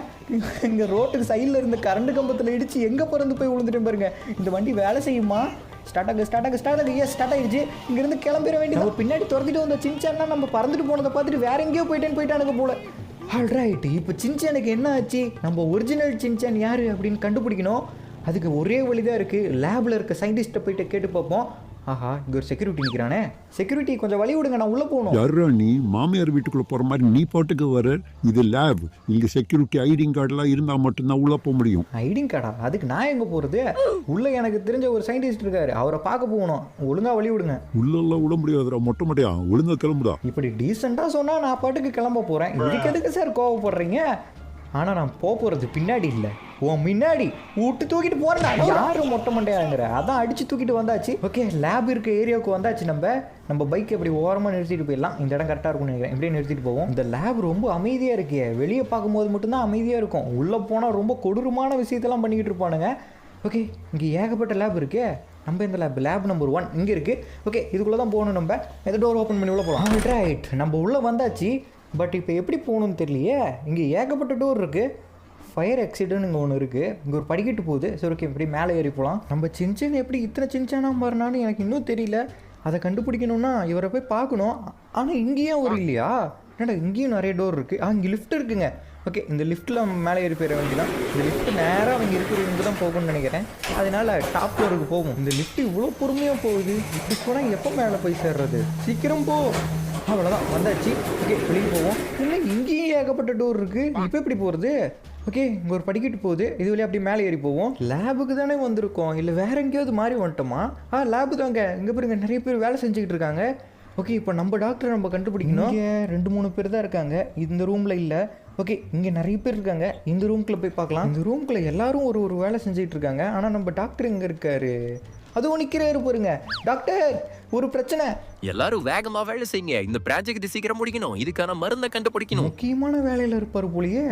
இங்கே ரோட்டுக்கு சைடில் இருந்த கரண்ட் கம்பத்தில் இடிச்சு எங்கே பறந்து போய் விழுந்துட்டேன் பாருங்க. இந்த வண்டி வேலை செய்யுமா? ஸ்டார்ட் ஆகு. எஸ், ஸ்டார்ட் ஆகிடுச்சு. இங்கேருந்து கிளம்பிட வேண்டியது. நம்ம பின்னாடி துரத்திட்டு வந்த சின்சான்னா நம்ம பறந்துட்டு போனதை பார்த்துட்டு வேற எங்கேயோ போயிட்டானுங்க போல. ஆல்ரைட், இப்போ சின்சானுக்கு என்ன ஆச்சு? நம்ம ஒரிஜினல் சின்சான் யார் அப்படின்னு கண்டுபிடிக்கணும். அதுக்கு ஒரே வழி தான் இருக்குது. லேபில் இருக்க சயின்டிஸ்ட்டை போயிட்டு கேட்டு பார்ப்போம். ஆஹா, இங்கே ஒரு செக்யூரிட்டி நிற்கிறானே. செக்யூரிட்டி கொஞ்சம் வழி விடுங்க, நான் உள்ளே போகணும். யாரா நீ? மாமியார் வீட்டுக்குள்ளே போகிற மாதிரி நீ பாட்டுக்கு வர? இது லேப். இங்கே செக்யூரிட்டி ஐடிங் கார்டெலாம் இருந்தால் மட்டும்தான் உள்ளே போக முடியும். ஐடிங் கார்டா? அதுக்கு நான் எங்கே போகிறது? உள்ளே எனக்கு தெரிஞ்ச ஒரு சயின்டிஸ்ட் இருக்காரு, அவரை பார்க்க போகணும். ஒழுங்காக வழி விடுங்க. உள்ளெல்லாம் விட முடியாதுடா, மொட்டை மட்டையா ஒழுங்கா கிளம்புடா. இப்படி டீசெண்டாக சொன்னால் நான் பாட்டுக்கு கிளம்ப போகிறேன். இதுக்கு எதுக்கு சார் கோவப்படுறீங்க? ஆனால் நான் போகிறது பின்னாடி இல்லை, உன் முன்னாடி விட்டு தூக்கிட்டு போகிறேன்டா. யாரும் மொட்டை மண்டையாங்கிற? அதான் அடித்து தூக்கிட்டு வந்தாச்சு. ஓகே, லேப் இருக்க ஏரியாவுக்கு வந்தாச்சு. நம்ம பைக் எப்படி ஓரமாக நிறுத்திட்டு போயிடலாம். இந்த இடம் கரெக்டாக இருக்கும்னு நினைக்கிறேன். இப்படியே நிறுத்திட்டு போவோம். இந்த லேப் ரொம்ப அமைதியாக இருக்கே. வெளியே பார்க்கும்போது மட்டும்தான் அமைதியாக இருக்கும். உள்ளே போனால் ரொம்ப கொடூரமான விஷயத்தெல்லாம் பண்ணிக்கிட்டு இருப்பானுங்க. ஓகே, இங்கே ஏகப்பட்ட லேப் இருக்கே. நம்ம இந்த லேப் நம்பர் 1 இங்கே இருக்குது. ஓகே, இதுக்குள்ளே தான் போகணும். நம்ம எந்த டோர் ஓப்பன் பண்ணி உள்ளே போகலாம். ரைட், நம்ம உள்ளே வந்தாச்சு. பட் இப்போ எப்படி போகணும்னு தெரியலையே. இங்கே ஏகப்பட்ட டோர் இருக்குது. ஃபயர் எக்ஸிட்னு இங்கே ஒன்று இருக்குது. இங்கே ஒரு படிக்கட்டு போகுது. சரி ஓகே, இப்படி மேலே ஏறி போகலாம். நம்ம சின்சன் எப்படி இத்தனை சின்சானாக மாறினான்னு எனக்கு இன்னும் தெரியல. அதை கண்டுபிடிக்கணும்னா இவரை போய் பார்க்கணும். ஆனால் இங்கேயும் ஒரு இல்லையா? என்னடா, இங்கேயும் நிறைய டோர் இருக்குது. இங்கே லிஃப்ட் இருக்குங்க. ஓகே, இந்த லிஃப்ட்டில் மேலே ஏறி போயிட வேண்டியதான். இந்த லிஃப்ட் நேராக அவங்க இருக்கிற இங்கே தான் போகணும்னு நினைக்கிறேன். அதனால் டாப் ஃப்ளோருக்கு போகும். இந்த லிஃப்ட் இவ்வளோ பொறுமையாக போகுது. இப்படி கூட எப்போ மேலே போய் சேர்றது? சீக்கிரம் போ. அவ்வளோதான், வந்தாச்சு. ஓகே, வெளியே போவோம். இல்லை, இங்கேயும் ஏகப்பட்ட டோர் இருக்குது. இப்போ எப்படி போகிறது? ஓகே, இங்கே ஒரு படிக்கட்டு போகுது. இது வழியாக அப்படி மேலே ஏறி போவோம். லேபுக்கு தானே வந்திருக்கோம், இல்லை வேற எங்கேயாவது மாறி வந்துட்டோமா? லேபு தாங்க. இங்கே பாருங்க, நிறைய பேர் வேலை செஞ்சுக்கிட்டு இருக்காங்க. ஓகே, இப்போ நம்ம டாக்டரை நம்ம கண்டுபிடிக்கணும். இங்கே 2-3 பேர் தான் இருக்காங்க. இந்த ரூமில் இல்லை. ஓகே, இங்கே நிறைய பேர் இருக்காங்க. இந்த ரூம்குள்ளே போய் பார்க்கலாம். இந்த ரூம்குள்ளே எல்லாரும் ஒரு வேலை செஞ்சுக்கிட்டு இருக்காங்க. ஆனால் நம்ம டாக்டர் எங்கே இருக்காரு? அதுவும் நிற்கிறாரு பாருங்க. டாக்டர், ஒரு பிரச்சனை. எல்லாரும் வேகமா வேலை செய்யுங்க. இந்த ப்ராஜெக்ட் சீக்கிரம் முடிக்கணும். இதுக்கான மருந்தை கண்டுபிடிக்கணும். முக்கியமான வேலையில் இருப்பார் போலியே.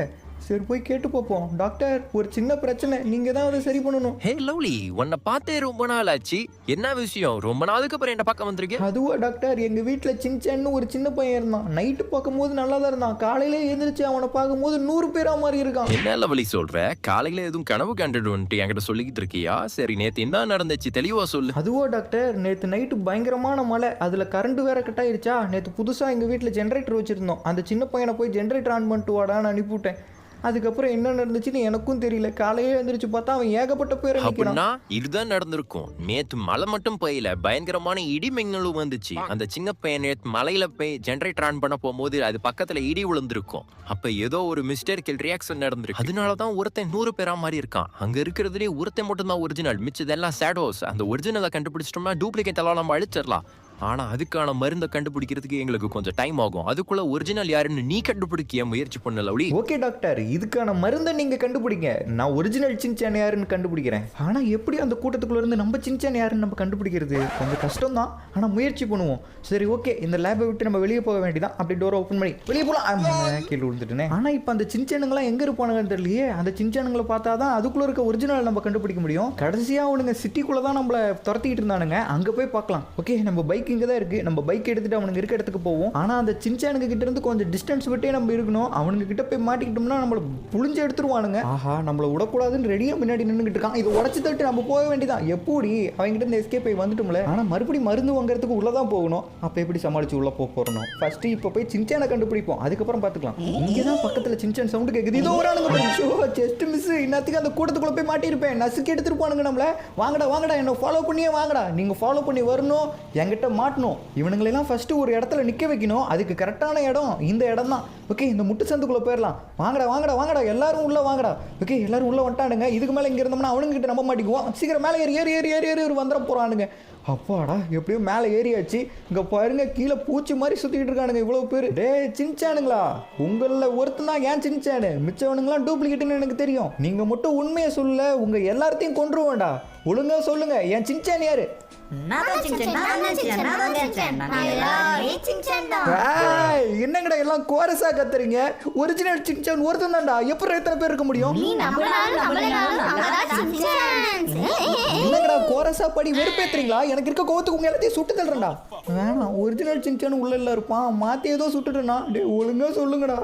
சரி, போய் கேட்டு பார்ப்போம். டாக்டர், ஒரு சின்ன பிரச்சனை, நீங்க தான் அதை சரி பண்ணணும். ஹே லவ்லி, உன்னை பார்த்தே ரொம்ப நாள் ஆச்சு. என்ன விஷயம்? ரொம்ப நாளுக்கு அப்புறம் என்ன பார்க்க வந்திருக்கேன். அதுவா டாக்டர், எங்க வீட்டுல சின்சான்னு ஒரு சின்ன பையன் இருந்தான். நைட்டு பார்க்கும்போது நல்லா தான் இருந்தான். காலையில எழுந்திரிச்சு அவனை பார்க்கும்போது 100 பேரா மாதிரி இருக்கான். என்ன லவ்லி சொல்ற? காலையில எதுவும் கனவு கண்டுட்டு வந்துட்டு என்கிட்ட சொல்லிக்கிட்டு இருக்கியா? சரி, நேத்து என்ன நடந்துச்சு தெளிவா சொல்லு. அதுவா டாக்டர், நேற்று நைட்டு பயங்கரமான மழை. அதுல கரண்ட் வேற கட் ஆயிருச்சா. நேற்று புதுசா எங்க வீட்டுல ஜென்ரேட்டர் வச்சிருந்தோம். அந்த சின்ன பையனை போய் ஜென்ரேட்டர் ஆன் பண்ணிட்டு வாடான்னு அனுப்பிவிட்டேன். அதுக்கப்புறம் என்ன நடந்துச்சுன்னு எனக்கும் தெரியல. காலையில எழுந்திரிச்சு பார்த்தா அவன் ஏகப்பட்ட பேர் நிற்கிறான். அப்படின்னா இதுதான் நடந்திருக்கும். நேத்து மழை மட்டும் பெய்யல, பயங்கரமான இடி மின்னலும் வந்துச்சு. அந்த சின்ன பையன் நேத்து மலையில போய் ஜெனரேட்டர் ஆன் பண்ண போகும்போது அது பக்கத்துல இடி விழுந்திருக்கும். அப்ப ஏதோ ஒரு மிஸ்டேக்கில் ரியாக்ஷன் நடந்திருக்கு. அதனாலதான் ஒருத்தன் 100 பேரா மாதிரி இருக்கான். அங்க இருக்கிறதுலே ஒருத்தன் மட்டும் தான் ஒரிஜினல், மிச்சதெல்லாம் ஷேடோஸ். அந்த ஒரிஜினலை கண்டுபிடிச்சிட்டோம்னா டூப்ளிகேட் எல்லாம் நம்ம அழிச்சிடலாம். ஆனா அதுக்கான மருந்தை கண்டுபிடிக்கிறதுக்கு எங்களுக்கு கொஞ்சம் டைம் ஆகும். அதுக்குள்ள ஒரிஜினல் யாருன்னு நீ கண்டுபிடிக்க முயற்சி பண்ண லவ்லி. ஓகே டாக்டர், இதுக்கான மருந்தை நீங்க கண்டுபிடிங்க, நான் ஒரிஜினல் சின்சான் யாருன்னு கண்டுபிடிக்கிறேன். ஆனா எப்படி அந்த கூட்டத்துக்குள்ள இருந்து நம்ம சின்சான் யாருன்னு நம்ம கண்டுபிடிக்கிறது கொஞ்சம் கஷ்டம் தான். ஆனா முயற்சி பண்ணுவோம். சரி ஓகே, இந்த லேபை விட்டு நம்ம வெளியே போக வேண்டியதான். அப்படி டோரை ஓப்பன் பண்ணி வெளியே போகலாம். கீழே விழுந்துட்டேனே. ஆனா இப்போ அந்த சின்சானுங்களாம் எங்க இருப்பானுங்கன்னு தெரியலையே. அந்த சின்சானுங்களை பார்த்தாதான் அதுக்குள்ள இருக்க ஒரிஜினல் நம்ம கண்டுபிடிக்க முடியும். கடைசியா அவனுங்க சிட்டிக்குள்ள தான் நம்மள துரத்திட்டு இருந்தானுங்க. அங்க போய் பார்க்கலாம். ஓகே, நம்ம பைக் இங்கே தான் இருக்கு. நம்ம பைக் எடுத்துட்டு அவனுக்கு இருக்க இடத்துக்கு போவோம். ஆனா அந்த சின்சானுங்க கிட்ட இருந்து கொஞ்சம் டிஸ்டன்ஸ் விட்டே நம்ம இருக்கணும். அவனுங்க கிட்ட போய் மாட்டிக்கிட்டோம்னா நம்மள புளிஞ்சு எடுத்துருவானுங்க. ஆஹா, நம்மள விடக்கூடாதுன்னு ரெடியா முன்னாடி நின்றுகிட்டு இருக்கான். இதை உடச்சு தட்டு நம்ம போக வேண்டியதான். எப்படி அவங்க கிட்ட இருந்து எஸ்கேப் போய் வந்துட்டோம்ல. ஆனா மறுபடியும் மருந்து வாங்குறதுக்கு உள்ளதான் போகணும். அப்ப எப்படி சமாளிச்சு உள்ள போறோம்? ஃபர்ஸ்ட் இப்ப போய் சின்சானை கண்டுபிடிப்போம், அதுக்கப்புறம் பாத்துக்கலாம். இங்கதான் பக்கத்துல சின்சான் சவுண்ட் கேக்குது. இதோ வரானுங்க. Just miss. இன்னத்துக்கு அந்த கூட்டத்துக்குள்ள போய் மாட்டிருப்பேன். நசுக்கி எடுத்துருப்பானுங்க நம்மள. வாங்கடா வாங்கடா, என்ன ஃபாலோ பண்ணியே வாங்கடா. நீங்க ஃபாலோ பண்ணி வரணும், என்கிட்ட மாட்டணும். இவனுங்களெல்லாம் ஃபர்ஸ்ட் ஒரு இடத்துல நிக்க வைக்கணும். அதுக்கு கரெக்டான இடம் இந்த இடம் தான். ஓகே, இந்த முட்டு சந்துக்குள்ள போயிடலாம். வாங்கடா வாங்கடா வாங்கடா, எல்லாரும் உள்ள வாங்கடா. ஓகே, எல்லாரும் உள்ள வந்துட்டானுங்க. இதுக்கு மேல இங்க இருந்தோம்னா அவனுங்க கிட்ட நம்ப மாட்டிக்குவோம். சீக்கிரம் மேலே ஏறி ஏறி ஏறி ஏறி ஏறி வந்துட போறானுங்க. அப்பாடா, எப்படியும் மேலே ஏறியாச்சு. இங்க பாருங்க, கீழே பூச்சி மாதிரி சுத்திக்கிட்டு இருக்கானுங்க இவ்வளவு பேர். டே சின்சானுங்களா, உங்கள ஒருத்தன் தான் ஏன் சின்சானு, மிச்சவனுங்களாம் டூப்ளிகேட்னு எனக்கு தெரியும். நீங்க மட்டும் உண்மையை சொல்ல, உங்க எல்லாத்தையும் கொன்றுவேண்டா. ஒழுங்கா சொல்லுங்க, என் சின்சான் யாரு? என்னங்கடா எல்லாம் கோரஸா கத்துறீங்க? ஒரிஜினல் சின்சான் ஒருத்தன் தான்டா. எப்படி எத்தனை பேர் இருக்க முடியும்? என்னங்கடா கோரஸா படி வெறுப்பேத்துறீங்களா? எனக்கு இருக்க கோவத்துக்கு உங்க எல்லாத்தையும் சுட்டு தள்ளுறேன்டா. வேணாம், ஒரிஜினல் சின்சான் உள்ள இல்ல இருப்பான். மாத்தி ஏதோ சுட்டுட்டேனா? டே ஒழுங்கா சொல்லுங்கடா.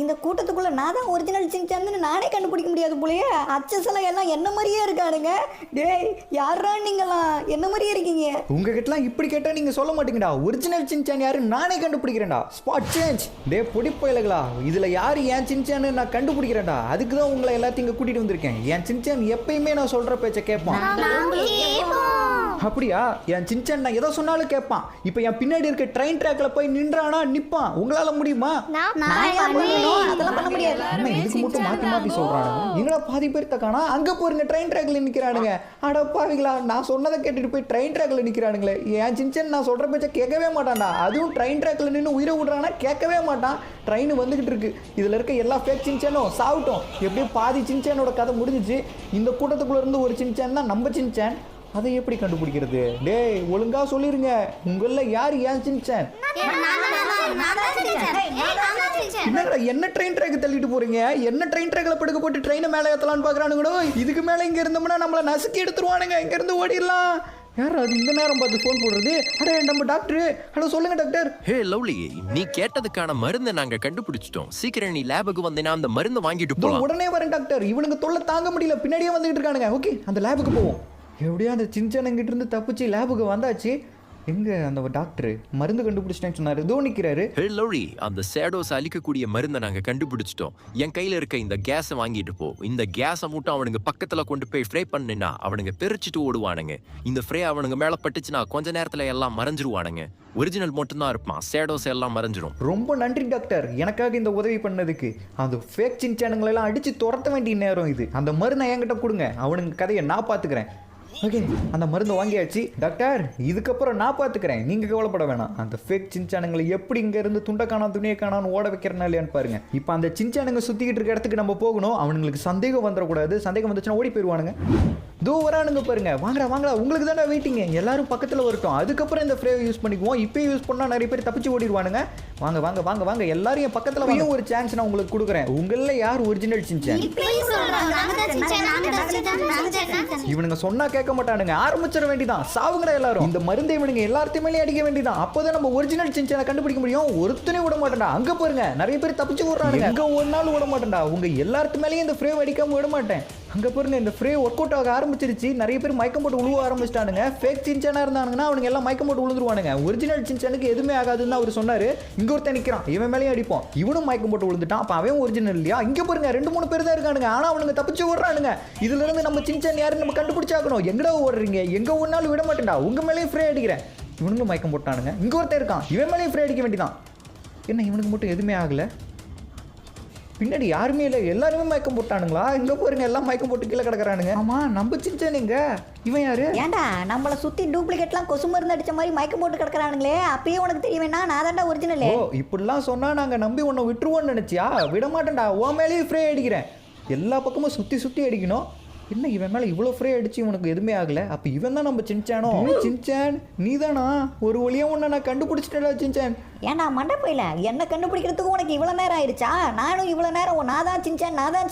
இந்த கூட்டத்துக்குள்ள நான் தான் ஒரிஜினல் சின்சான்னு நானே கண்டுபிடிக்க முடியாது போலயே. அச்சசல எல்லாம் என்ன மாதிரியே இருக்கானுங்க. டேய் யாரா நீங்களாம்? என்ன மாதிரியே இருக்கீங்க. உங்ககிட்டலாம் இப்படி கேட்டா நீங்க சொல்ல மாட்டீங்கடா. ஒரிஜினல் சின்சான் யாரு நானே கண்டுபிடிக்கிறேன்டா. Spot change. டே பொடி பயலுகளா, இதுல யாரு என் சின்சான்னு நான் கண்டுபிடிக்கிறேன்டா. அதுக்கு தான் உங்களை எல்லாத்தையும் இங்க கூட்டிட்டு வந்திருக்கேன். என் சின்சான் எப்பயுமே நான் சொல்ற பேச்ச கேட்பான். அப்படியா? என் சின்சான் நான் எதை சொன்னாலும் கேட்பான். இப்போ என் பின்னாடி இருக்க ட்ரெயின் ட்ராக்ல போய் நின்றானா நிப்பான். உங்களால முடியுமா? அதெல்லாம் பண்ண முடியாது. என்ன இதுக்கு மட்டும் மாத்தி மாத்தி சொல்றானுங்க? எங்கள பாதி பேர் தக்கானா அங்க போறீங்க ட்ரெயின் ட்ராக்ல நிக்கிறானுங்க. அட பாவிங்களா, நான் சொன்னதை கேட்டுட்டு போய் ட்ரெயின் ட்ராக்ல நிக்கிறானுங்களே. என் சின்சான் நான் சொல்ற பேச்ச கேட்கவே மாட்டான்டா. அதுவும் ட்ரெயின் ட்ராக்ல நின்று உயிரை விடுறானா கேட்கவே மாட்டான். ட்ரெயின் வந்துகிட்டு இருக்கு. இதுல இருக்க எல்லா ஃபேக் சின்சானும் சாவட்டும். எப்படியும் பாதி சின்சானோட கதை முடிஞ்சிச்சு. இந்த கூட்டத்துக்குள்ள இருந்து ஒரு சின்சான் தான் நம்ம சின்சான். அதை எப்படி கண்டுபிடிக்கிறது? டேய் ஒழுங்கா சொல்லிருங்க, உங்கள யார் ஏன் சின்சான்? என்னடா என்ன ட்ரெயின் ட்ராக் தள்ளிட்டு போறீங்க? என்ன ட்ரெயின் ட்ராக்ல படுக்க போட்டு ட்ரெயினை மேலே ஏத்தலான்னு பாக்குறானுங்களோ. இதுக்கு மேல இங்க இருந்தோம்னா நம்மள நசுக்கி எடுத்துருவானுங்க. இங்க இருந்து ஓடிடலாம். யார் அது இந்த நேரம் பார்த்து ஃபோன் போடுறது? அடே நம்ம டாக்டர். ஹலோ சொல்லுங்க டாக்டர். ஹே லவ்லி, நீ கேட்டதுக்கான மருந்தை நாங்க கண்டுபிடிச்சிட்டோம். சீக்கிரம் நீ லேபுக்கு வந்தேனா அந்த மருந்தை வாங்கிட்டு போலாம். உடனே வரேன் டாக்டர். இவனுங்க தொல்லை தாங்க முடியல, பின்னாடியே வந்துட்டு இருக்கானுங்க. ஓகே, அந்த லேபுக்கு போவோம். எப்படியா அந்த சின்சானுங்கிட்ட இருந்து தப்பிச்சு லேபுக்கு வந்தாச்சு. எங்க அந்த டாக்டர் மருந்து கண்டுபிடிச்சிட்டேன்னு சொன்னாரு. இதோ நிக்கிறாரு. ஹே லவ்லி, அந்த ஷேடோஸ் அழிக்கக்கூடிய மருந்தை நாங்க கண்டுபிடிச்சிட்டோம். என் கையில இருக்க இந்த கேஸை வாங்கிட்டு போ. இந்த கேஸை மட்டும் அவனுங்க பக்கத்துல கொண்டு போய் ஃப்ரை பண்ணினா அவனுங்க தெரிச்சிட்டு ஓடுவானுங்க. இந்த ஃப்ரை அவனுங்க மேல பட்டுச்சுன்னா கொஞ்ச நேரத்துல எல்லாம் மறைஞ்சிருவானுங்க. ஒரிஜினல் மட்டும் தான் இருப்பான். ஷேடோஸ் எல்லாம் மறைஞ்சிரும். ரொம்ப நன்றி டாக்டர், எனக்காக இந்த உதவி பண்ணதுக்கு. அந்த ஃபேக் சின்சானுங்களை எல்லாம் அடிச்சு துரத்த வேண்டிய நேரம் இது. அந்த மருந்தை என்கிட்ட கொடுங்க, அவனுங்க கதையை நான் பாத்துக்கிறேன். ஓகே, அந்த மருந்து வாங்கியாச்சு டாக்டர். இதுக்கப்புறம் நான் பார்த்துக்கிறேன், நீங்கள் கவலைப்பட வேணாம். அந்த ஃபேக் சின்சானுங்களை எப்படி இங்கேருந்து துண்டை காணா துணியை காணான்னு ஓட வைக்கிறனா இல்லையான்னு பாருங்க. இப்போ அந்த சின்சானுங்க சுற்றிக்கிட்டு இருக்க இடத்துக்கு நம்ம போகணும். அவனுங்களுக்கு சந்தேகம் வந்துடக்கூடாது. சந்தேகம் வந்துச்சுன்னா ஓடி போயிடுவானுங்க. தோ வரானுங்க பாருங்க. வாங்கடா வாங்கடா, உங்களுக்கு தானே வெயிட்டிங்க. எல்லாரும் பக்கத்தில் வரட்டும், அதுக்கப்புறம் இந்த ஃப்ரேவை யூஸ் பண்ணிக்குவோம். இப்போ யூஸ் பண்ணால் நிறைய பேர் தப்பிச்சு ஓடிடுவானுங்க. வாங்க வாங்க வாங்க வாங்க, எல்லாரும் என் பக்கத்தில் வாங்க. ஒரு சான்ஸ் நான் உங்களுக்கு கொடுக்குறேன். உங்களில் யார் ஒரிஜினல் சின்சான்? இவனுங்க சொன்னா கேட்க மாட்டானுங்க. ஆரம்பிச்சிட வேண்டியதான். சாவுங்கடா எல்லாரும். இந்த மருந்தை இவனுங்க எல்லாத்தையுமே அடிக்க வேண்டியதான். அப்போதான் நம்ம ஒரிஜினல் சின்சானை கண்டுபிடிக்க முடியும். ஒருத்தனே விட மாட்டேன்டா. அங்க பாருங்க, நிறைய பேர் தப்பிச்சு ஓடுறானுங்க. அங்க ஒரு நாள் விட மாட்டேன்டா. உங்க எல்லாத்து மேலேயும் இந்த ஃப்ரேவ் அடிக்காம விட மாட்டேன். அங்கே பாருங்க இந்த ஃப்ரே ஒர்க் அவுட் ஆக ஆரம்பிச்சிருச்சு. நிறைய பேர் மயக்கம் போட்டு உழுவ ஆரம்பிச்சிட்டானுங்க. ஃபேக் சின்சானாக இருந்தானுங்கன்னா அவனுங்க எல்லாம் மயக்கம் போட்டு விழுந்துருவானுங்க. ஒரிஜினல் சின்சானுக்கு எதுவுமே ஆகாதுன்னு அவர் சொன்னார். இங்கே ஒருத்தன் நிற்கிறான், இவன் மேலேயும் அடிப்போம். இவனும் மயக்கம் போட்டு விழுந்துட்டான். அப்போ அவன் ஒரிஜினல் இல்லையா? இங்கே பாருங்க 2-3 பேர் தான் இருக்கானுங்க. ஆனால் அவனுங்க தப்பிச்சு ஓடுறானுங்க. இதுல இருந்து நம்ம சின்சான் யாருன்னு நம்ம கண்டுபிடிச்சாக்கணும். எங்கடா ஓடுறீங்க? எங்கே ஒன்றாலும் விட மாட்டேன்டா. உங்கள் மேலேயும் ஃப்ரே அடிக்கிறேன். இவனுங்களும் மயக்கம் போட்டானுங்க. இங்கே ஒருத்தன் இருக்கான், இவன் மேலேயும் ஃப்ரே அடிக்க வேண்டியதான். என்ன இவனுக்கு மட்டும் எதுவுமே ஆகலை? பின்னாடி யாருமே இல்லை, எல்லாருமே மயக்கம் போட்டானுங்களா? இங்கே பாருங்க எல்லாம் மயக்கம் போட்டு கீழே கிடக்குறானுங்க. ஆமா நம்ம சின்சானுங்க. இவன் யாரு? ஏன்டா நம்மளை சுற்றி டூப்ளிகேட்லாம் கொசு மருந்து அடித்த மாதிரி மயக்கம் போட்டு கிடக்குறானுங்களே, அப்பயே உனக்கு தெரியவேண்ணா நான் தான்டா ஒரிஜினல். ஓ இப்படிலாம் சொன்னால் நாங்கள் நம்பி உன்னை விட்டுருவோன்னு நினச்சியா? விட மாட்டேன்டா. உன் மேலேயும் ஃப்ரே அடிக்கிறேன். எல்லா பக்கமும் சுற்றி அடிக்கணும். என்ன இவன் மேலே இவ்வளோ ஃப்ரே அடிச்சு உனக்கு எதுவுமே ஆகலை? அப்போ இவன் தான் நம்ம சின்சானோ? சின்சான் நீ தானா? ஒரு வழியாக உன்னை நான் கண்டுபிடிச்சிட்டேடா சின்சான். ஏன்டா மண்டப்பையில் என்ன கண்டுபிடிக்கிறதுக்கு உனக்கு இவ்வளோ நேரம் ஆயிடுச்சா? நானும் இவ்வளோ நேரம் நான் தான்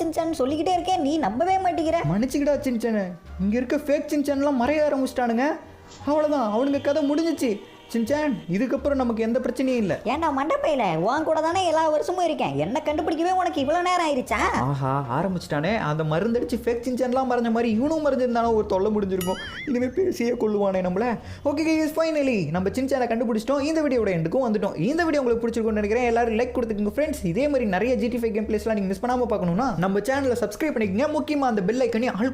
சின்சான் சொல்லிக்கிட்டே இருக்கேன், நீ நம்பவே மாட்டேங்கிற. மன்னிச்சுக்கிடா சின்சான். இங்கே இருக்க ஃபேக் சின்சான்லாம் மறைய ஆரம்பிச்சிட்டானுங்க. அவ்வளோதான், அவனுங்க கதை முடிஞ்சிச்சு. சின்சான் இதுக்கப்புறம் நமக்கு எந்த பிரச்சனையும் இல்லை. ஏன்டா மண்டப்பையில் உன் கூட தானே எல்லா வருஷமும் இருக்கேன், என்ன கண்டுபிடிக்கவே உனக்கு இவ்வளோ நேரம் ஆயிடுச்சா? ஆஹா ஆரம்பிச்சிட்டானே. அந்த மருந்தடிச்சு ஃபேக் சின்சான்லாம் மறைஞ்ச மாதிரி இவனும் மறைஞ்சிருந்தாலும் ஒரு தொல்லை முடிஞ்சிருக்கும். இனிமேல் பேசியே கொள்ளுவானே நம்மள. ஓகே கைஸ், ஃபைனலி நம்ம சின்சானை கண்டுபிடிச்சிட்டோம். இந்த வீடியோட எண்டுக்கும் வந்துட்டோம். இந்த வீடியோ உங்களுக்கு பிடிச்சிருக்கும்னு நினைக்கிறேன். எல்லாரும் லைக் கொடுத்துக்கோங்க ஃப்ரெண்ட்ஸ். இதே மாதிரி நிறைய GTA 5 கேம் பிளேஸ்லாம் நீங்கள் மிஸ் பண்ணாமல் பார்க்கணும்னா நம்ம சேனலை சப்ஸ்கிரைப் பண்ணிக்கோங்க. முக்கியமாக அந்த பெல் ஐக்கனையும் ஆல்